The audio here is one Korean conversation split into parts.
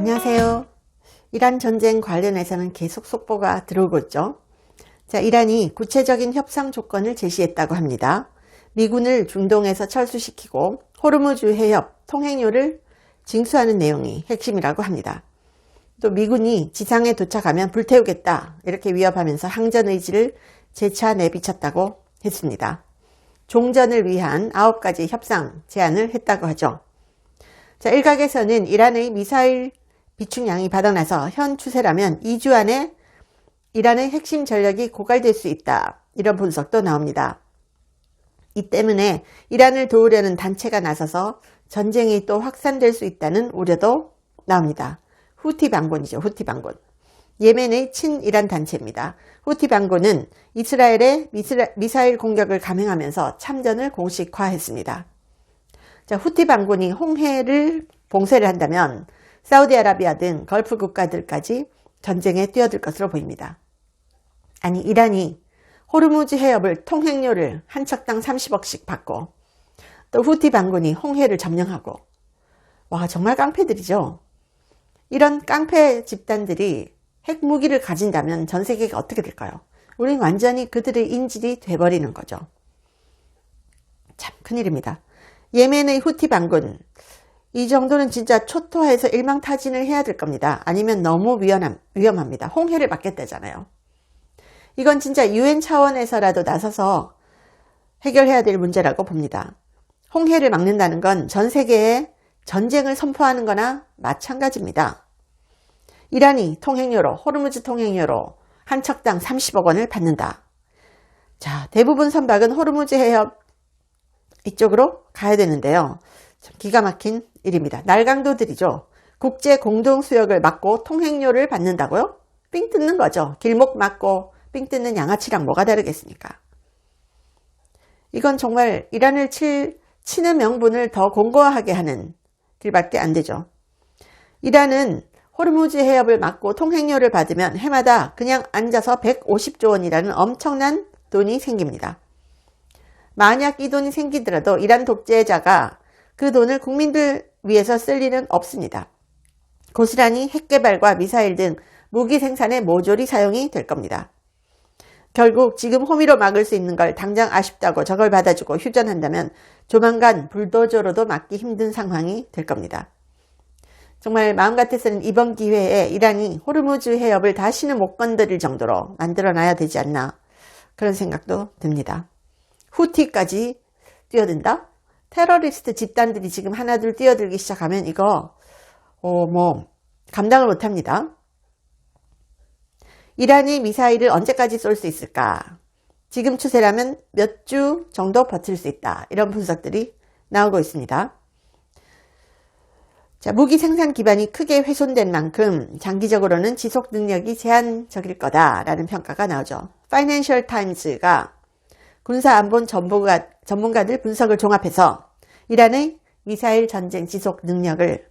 안녕하세요. 이란 전쟁 관련해서는 계속 속보가 들어오고 있죠. 자, 이란이 구체적인 협상 조건을 제시했다고 합니다. 미군을 중동에서 철수시키고 호르무즈 해협 통행료를 징수하는 내용이 핵심이라고 합니다. 또 미군이 지상에 도착하면 불태우겠다 이렇게 위협하면서 항전 의지를 재차 내비쳤다고 했습니다. 종전을 위한 9가지 협상 제안을 했다고 하죠. 자, 일각에서는 이란의 미사일 비축량이 바닥나서 현 추세라면 2주 안에 이란의 핵심 전력이 고갈될 수 있다. 이런 분석도 나옵니다. 이 때문에 이란을 도우려는 단체가 나서서 전쟁이 또 확산될 수 있다는 우려도 나옵니다. 후티 반군이죠. 후티 반군. 예멘의 친이란 단체입니다. 후티 반군은 이스라엘의 미사일 공격을 감행하면서 참전을 공식화했습니다. 자, 후티 반군이 홍해를 봉쇄를 한다면 사우디아라비아 등 걸프 국가들까지 전쟁에 뛰어들 것으로 보입니다. 아니, 이란이 호르무즈 해협을 통행료를 한 척당 30억씩 받고 또 후티 반군이 홍해를 점령하고, 와, 정말 깡패들이죠. 이런 깡패 집단들이 핵무기를 가진다면 전 세계가 어떻게 될까요? 우린 완전히 그들의 인질이 돼버리는 거죠. 참 큰일입니다. 예멘의 후티 반군, 이 정도는 진짜 초토화해서 일망타진을 해야 될 겁니다. 아니면 너무 위험합니다. 홍해를 막겠다잖아요. 이건 진짜 UN 차원에서라도 나서서 해결해야 될 문제라고 봅니다. 홍해를 막는다는 건 전 세계에 전쟁을 선포하는 거나 마찬가지입니다. 이란이 통행료로, 호르무즈 통행료로 한 척당 30억 원을 받는다. 자, 대부분 선박은 호르무즈 해협 이쪽으로 가야 되는데요. 참 기가 막힌 일입니다. 날강도들이죠. 국제 공동수역을 막고 통행료를 받는다고요? 삥 뜯는 거죠. 길목 막고 삥 뜯는 양아치랑 뭐가 다르겠습니까? 이건 정말 이란을 치는 명분을 더 공고하게 하는 길밖에 안 되죠. 이란은 호르무즈 해협을 막고 통행료를 받으면 해마다 그냥 앉아서 150조 원이라는 엄청난 돈이 생깁니다. 만약 이 돈이 생기더라도 이란 독재자가 그 돈을 국민들 위해서 쓸 일은 없습니다. 고스란히 핵개발과 미사일 등 무기 생산에 모조리 사용이 될 겁니다. 결국 지금 호미로 막을 수 있는 걸 당장 아쉽다고 저걸 받아주고 휴전한다면 조만간 불도저로도 막기 힘든 상황이 될 겁니다. 정말 마음 같아서는 이번 기회에 이란이 호르무즈 해협을 다시는 못 건드릴 정도로 만들어놔야 되지 않나, 그런 생각도 듭니다. 후티까지 뛰어든다? 테러리스트 집단들이 지금 하나둘 뛰어들기 시작하면 이거 감당을 못합니다. 이란이 미사일을 언제까지 쏠 수 있을까? 지금 추세라면 몇 주 정도 버틸 수 있다. 이런 분석들이 나오고 있습니다. 자, 무기 생산 기반이 크게 훼손된 만큼 장기적으로는 지속 능력이 제한적일 거다라는 평가가 나오죠. 파이낸셜 타임즈가 군사안본 전문가들 분석을 종합해서 이란의 미사일 전쟁 지속 능력을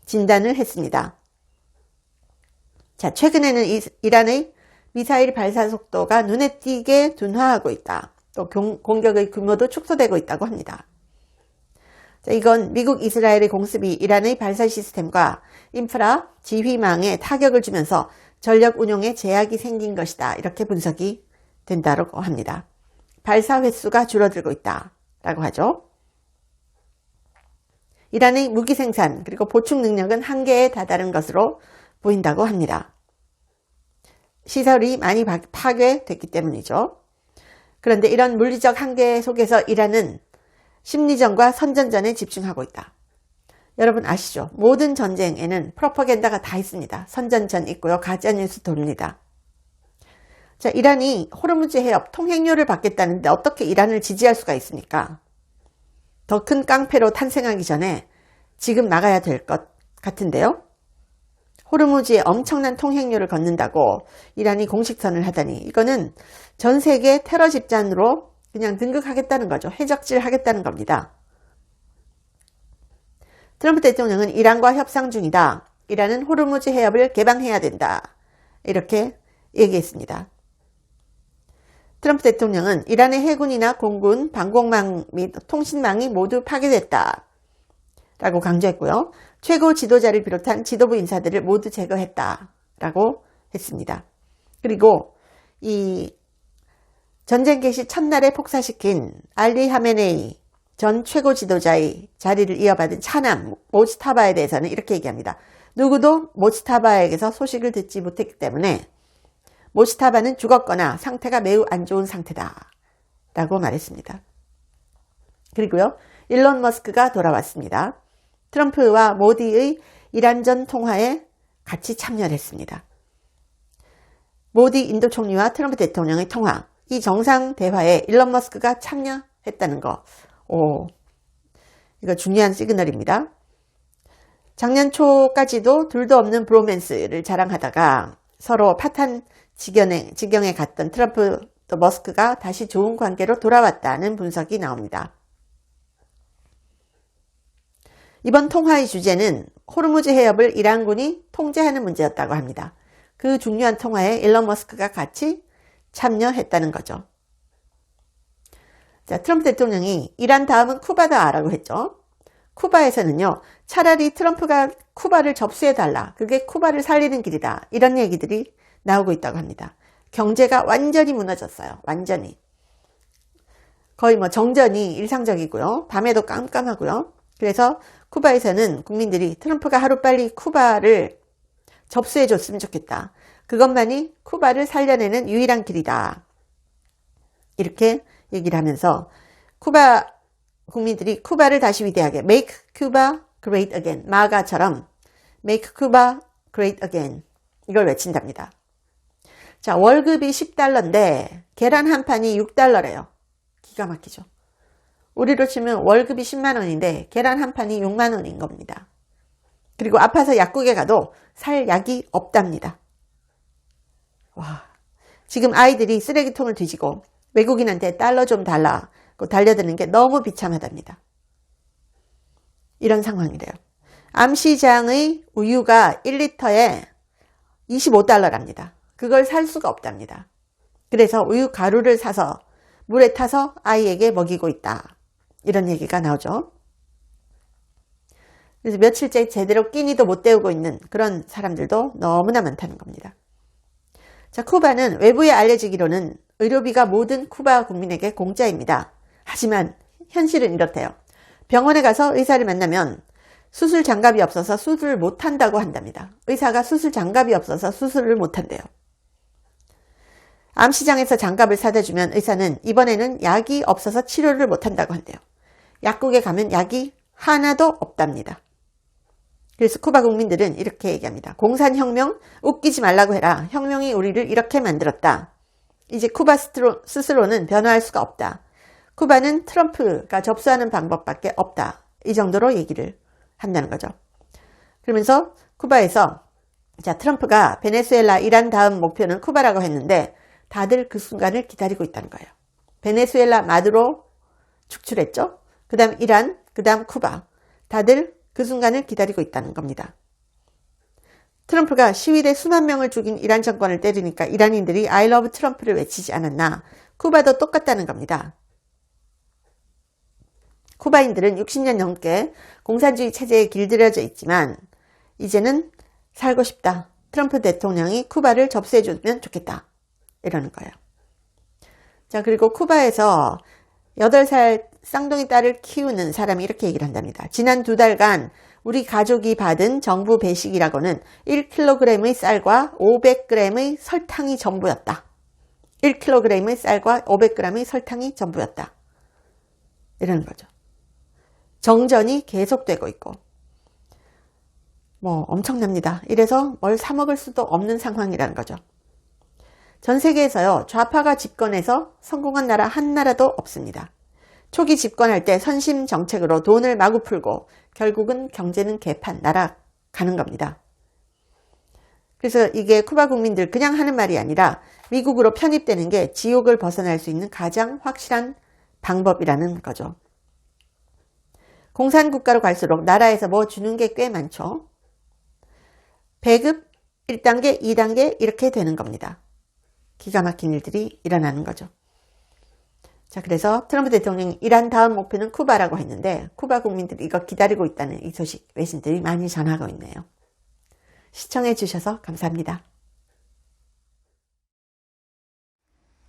진단을 했습니다. 자, 최근에는 이란의 미사일 발사 속도가 눈에 띄게 둔화하고 있다. 또 공격의 규모도 축소되고 있다고 합니다. 자, 이건 미국 이스라엘의 공습이 이란의 발사 시스템과 인프라 지휘망에 타격을 주면서 전력 운용에 제약이 생긴 것이다. 이렇게 분석이 된다고 합니다. 발사 횟수가 줄어들고 있다라고 하죠. 이란의 무기 생산 그리고 보충 능력은 한계에 다다른 것으로 보인다고 합니다. 시설이 많이 파괴됐기 때문이죠. 그런데 이런 물리적 한계 속에서 이란은 심리전과 선전전에 집중하고 있다. 여러분 아시죠? 모든 전쟁에는 프로파간다가 다 있습니다. 선전전 있고요. 가짜뉴스 돕니다. 자, 이란이 호르무즈 해협 통행료를 받겠다는데 어떻게 이란을 지지할 수가 있습니까? 더 큰 깡패로 탄생하기 전에 지금 나가야 될 것 같은데요. 호르무즈에 엄청난 통행료를 걷는다고 이란이 공식선을 하다니, 이거는 전 세계 테러 집단으로 그냥 등극하겠다는 거죠. 해적질 하겠다는 겁니다. 트럼프 대통령은 이란과 협상 중이다. 이란은 호르무즈 해협을 개방해야 된다. 이렇게 얘기했습니다. 트럼프 대통령은 이란의 해군이나 공군, 방공망 및 통신망이 모두 파괴됐다. 라고 강조했고요. 최고 지도자를 비롯한 지도부 인사들을 모두 제거했다라고 했습니다. 그리고 이 전쟁 개시 첫날에 폭사시킨 알리 하메네이 전 최고 지도자의 자리를 이어받은 차남 모지타바에 대해서는 이렇게 얘기합니다. 누구도 모지타바에게서 소식을 듣지 못했기 때문에 모지타바는 죽었거나 상태가 매우 안 좋은 상태다 라고 말했습니다. 그리고요, 일론 머스크가 돌아왔습니다. 트럼프와 모디의 이란전 통화에 같이 참여를 했습니다. 모디 인도 총리와 트럼프 대통령의 통화, 이 정상 대화에 일론 머스크가 참여했다는 거, 이거 중요한 시그널입니다. 작년 초까지도 둘도 없는 브로맨스를 자랑하다가 서로 파탄 지경에 갔던 트럼프 또 머스크가 다시 좋은 관계로 돌아왔다는 분석이 나옵니다. 이번 통화의 주제는 호르무즈 해협을 이란군이 통제하는 문제였다고 합니다. 그 중요한 통화에 일론 머스크가 같이 참여했다는 거죠. 자, 트럼프 대통령이 이란 다음은 쿠바다라고 했죠. 쿠바에서는요, 차라리 트럼프가 쿠바를 접수해달라, 그게 쿠바를 살리는 길이다, 이런 얘기들이 나오고 있다고 합니다. 경제가 완전히 무너졌어요. 완전히. 거의 뭐 정전이 일상적이고요. 밤에도 깜깜하고요. 그래서 쿠바에서는 국민들이 트럼프가 하루빨리 쿠바를 접수해 줬으면 좋겠다. 그것만이 쿠바를 살려내는 유일한 길이다. 이렇게 얘기를 하면서 쿠바 국민들이 쿠바를 다시 위대하게 Make Cuba Great Again, 마가처럼 Make Cuba Great Again, 이걸 외친답니다. 자, 월급이 10달러인데 계란 한 판이 6달러래요. 기가 막히죠. 우리로 치면 월급이 10만 원인데 계란 한 판이 6만 원인 겁니다. 그리고 아파서 약국에 가도 살 약이 없답니다. 와, 지금 아이들이 쓰레기통을 뒤지고 외국인한테 달러 좀 달라고 달려드는 게 너무 비참하답니다. 이런 상황이래요. 암시장의 우유가 1리터에 25달러랍니다. 그걸 살 수가 없답니다. 그래서 우유 가루를 사서 물에 타서 아이에게 먹이고 있다. 이런 얘기가 나오죠. 그래서 며칠째 제대로 끼니도 못 때우고 있는 그런 사람들도 너무나 많다는 겁니다. 자, 쿠바는 외부에 알려지기로는 의료비가 모든 쿠바 국민에게 공짜입니다. 하지만 현실은 이렇대요. 병원에 가서 의사를 만나면 수술 장갑이 없어서 수술을 못한다고 한답니다. 의사가 수술 장갑이 없어서 수술을 못한대요. 암시장에서 장갑을 사다 주면 의사는 이번에는 약이 없어서 치료를 못한다고 한대요. 약국에 가면 약이 하나도 없답니다. 그래서 쿠바 국민들은 이렇게 얘기합니다. 공산혁명 웃기지 말라고 해라. 혁명이 우리를 이렇게 만들었다. 이제 쿠바 스스로는 변화할 수가 없다. 쿠바는 트럼프가 접수하는 방법밖에 없다. 이 정도로 얘기를 한다는 거죠. 그러면서 쿠바에서 자, 트럼프가 베네수엘라, 이란 다음 목표는 쿠바라고 했는데 다들 그 순간을 기다리고 있다는 거예요. 베네수엘라 마두로 축출했죠. 그 다음 이란, 그 다음 쿠바. 다들 그 순간을 기다리고 있다는 겁니다. 트럼프가 시위대 수만 명을 죽인 이란 정권을 때리니까 이란인들이 I love 트럼프를 외치지 않았나. 쿠바도 똑같다는 겁니다. 쿠바인들은 60년 넘게 공산주의 체제에 길들여져 있지만 이제는 살고 싶다. 트럼프 대통령이 쿠바를 접수해주면 좋겠다. 이러는 거예요. 자, 그리고 쿠바에서 8살 쌍둥이 딸을 키우는 사람이 이렇게 얘기를 한답니다. 지난 2달간 우리 가족이 받은 정부 배식이라고는 1kg의 쌀과 500g의 설탕이 전부였다. 1kg의 쌀과 500g의 설탕이 전부였다. 이러는 거죠. 정전이 계속되고 있고 뭐 엄청납니다. 이래서 뭘 사 먹을 수도 없는 상황이라는 거죠. 전 세계에서요, 좌파가 집권해서 성공한 나라 한 나라도 없습니다. 초기 집권할 때 선심 정책으로 돈을 마구 풀고 결국은 경제는 개판 날아가는 겁니다. 그래서 이게 쿠바 국민들 그냥 하는 말이 아니라 미국으로 편입되는 게 지옥을 벗어날 수 있는 가장 확실한 방법이라는 거죠. 공산국가로 갈수록 나라에서 뭐 주는 게 꽤 많죠. 배급 1단계, 2단계 이렇게 되는 겁니다. 기가 막힌 일들이 일어나는 거죠. 자, 그래서 트럼프 대통령이 이란 다음 목표는 쿠바라고 했는데 쿠바 국민들이 이거 기다리고 있다는 이 소식 외신들이 많이 전하고 있네요. 시청해 주셔서 감사합니다.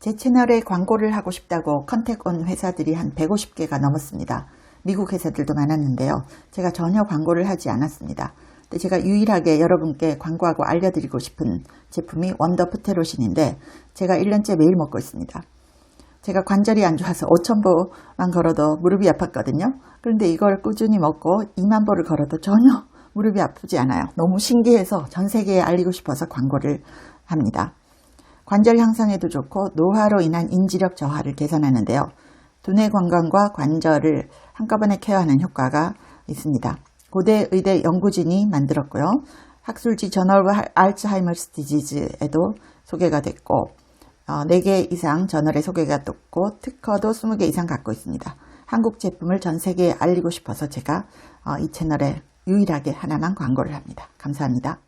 제 채널에 광고를 하고 싶다고 컨택 온 회사들이 한 150개가 넘었습니다. 미국 회사들도 많았는데요. 제가 전혀 광고를 하지 않았습니다. 근데 제가 유일하게 여러분께 광고하고 알려드리고 싶은 제품이 원더 프테로신인데 제가 1년째 매일 먹고 있습니다. 제가 관절이 안 좋아서 5,000보만 걸어도 무릎이 아팠거든요. 그런데 이걸 꾸준히 먹고 2만 보를 걸어도 전혀 무릎이 아프지 않아요. 너무 신기해서 전 세계에 알리고 싶어서 광고를 합니다. 관절 향상에도 좋고 노화로 인한 인지력 저하를 개선하는데요. 두뇌 건강과 관절을 한꺼번에 케어하는 효과가 있습니다. 고대 의대 연구진이 만들었고요. 학술지 저널 오브 알츠하이머스 디지즈에도 소개가 됐고 4개 이상 저널에 소개가 됐고 특허도 20개 이상 갖고 있습니다. 한국 제품을 전 세계에 알리고 싶어서 제가 이 채널에 유일하게 하나만 광고를 합니다. 감사합니다.